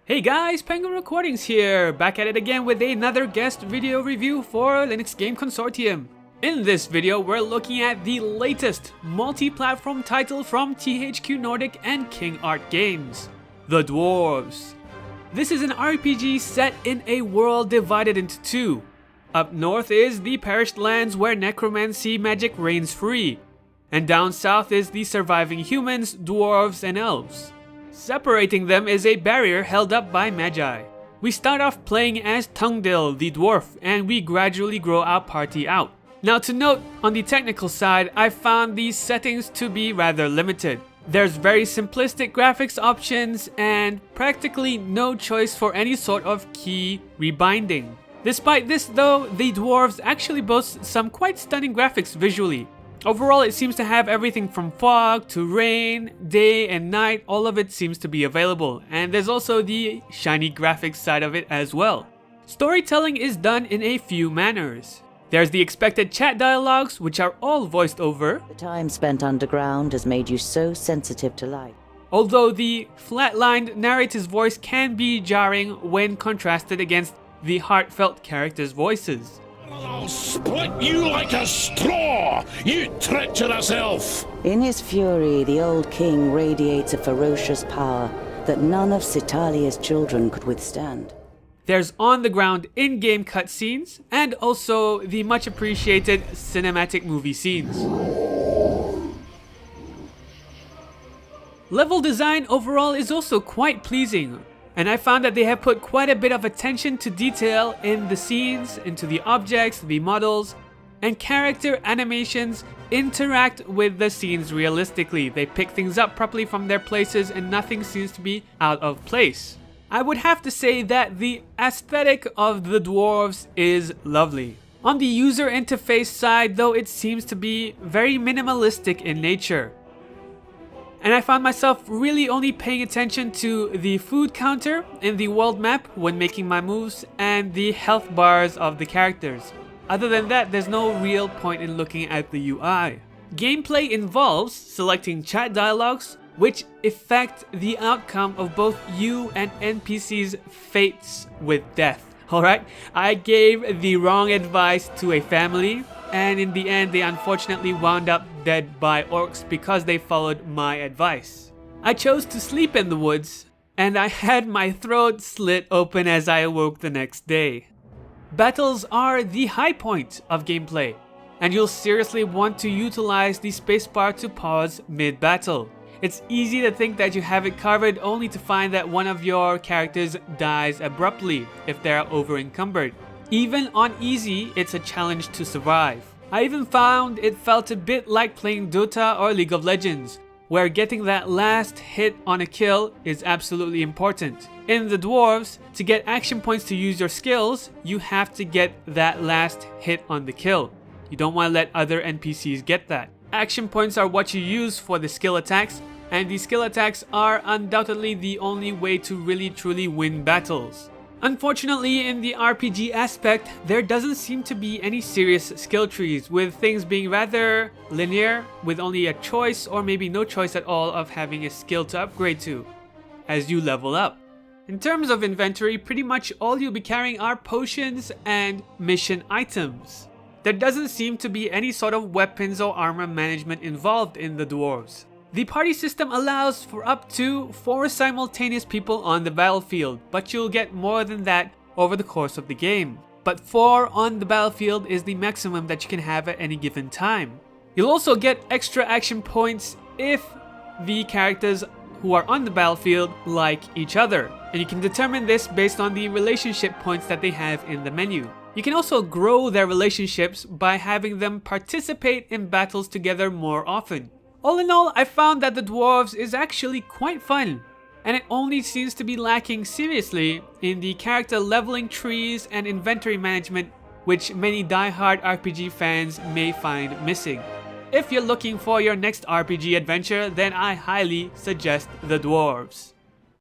Hey guys, Penguin Recordings here, back at it again with another guest video review for Linux Game Consortium. In this video, we're looking at the latest multi-platform title from THQNordic and King Art Games, The Dwarves. This is an RPG set in a world divided into two. Up north is the perished lands where necromancy magic reigns free, and down south is the surviving humans, dwarves, and elves. Separating them is a barrier held up by magi. We start off playing as Tungdil, the dwarf, and we gradually grow our party out. Now to note, on the technical side, I found these settings to be rather limited. There's very simplistic graphics options and practically no choice for any sort of key rebinding. Despite this though, the dwarves actually boast some quite stunning graphics visually. Overall, it seems to have everything from fog to rain, day and night, all of it seems to be available. And there's also the shiny graphics side of it as well. Storytelling is done in a few manners. There's the expected chat dialogues, which are all voiced over. The time spent underground has made you so sensitive to light. Although the flatlined narrator's voice can be jarring when contrasted against the heartfelt characters' voices. I'll split you like a straw, you treacherous elf! In his fury, the old king radiates a ferocious power that none of Citalia's children could withstand. There's on-the-ground in-game cutscenes, and also the much-appreciated cinematic movie scenes. Level design overall is also quite pleasing, and I found that they have put quite a bit of attention to detail in the scenes, into the objects, the models, and character animations interact with the scenes realistically. They pick things up properly from their places and nothing seems to be out of place. I would have to say that the aesthetic of the dwarves is lovely. On the user interface side though, it seems to be very minimalistic in nature. And I found myself really only paying attention to the food counter in the world map when making my moves and the health bars of the characters. Other than that, there's no real point in looking at the UI. Gameplay involves selecting chat dialogues, which affect the outcome of both you and NPC's fates with death. Alright, I gave the wrong advice to a family, and in the end they unfortunately wound up dead by orcs because they followed my advice. I chose to sleep in the woods, and I had my throat slit open as I awoke the next day. Battles are the high point of gameplay, and you'll seriously want to utilize the spacebar to pause mid-battle. It's easy to think that you have it covered only to find that one of your characters dies abruptly if they are over-encumbered. Even on easy, it's a challenge to survive. I even found it felt a bit like playing Dota or League of Legends, where getting that last hit on a kill is absolutely important. In the dwarves, to get action points to use your skills, you have to get that last hit on the kill. You don't want to let other NPCs get that. Action points are what you use for the skill attacks, and the skill attacks are undoubtedly the only way to really truly win battles. Unfortunately, in the RPG aspect, there doesn't seem to be any serious skill trees, with things being rather linear, with only a choice or maybe no choice at all of having a skill to upgrade to as you level up. In terms of inventory, pretty much all you'll be carrying are potions and mission items. There doesn't seem to be any sort of weapons or armor management involved in the dwarves. The party system allows for up to 4 simultaneous people on the battlefield, but you'll get more than that over the course of the game. But 4 on the battlefield is the maximum that you can have at any given time. You'll also get extra action points if the characters who are on the battlefield like each other, and you can determine this based on the relationship points that they have in the menu. You can also grow their relationships by having them participate in battles together more often. All in all, I found that the dwarves is actually quite fun, and it only seems to be lacking seriously in the character leveling trees and inventory management, which many die-hard RPG fans may find missing. If you're looking for your next RPG adventure, then I highly suggest the dwarves.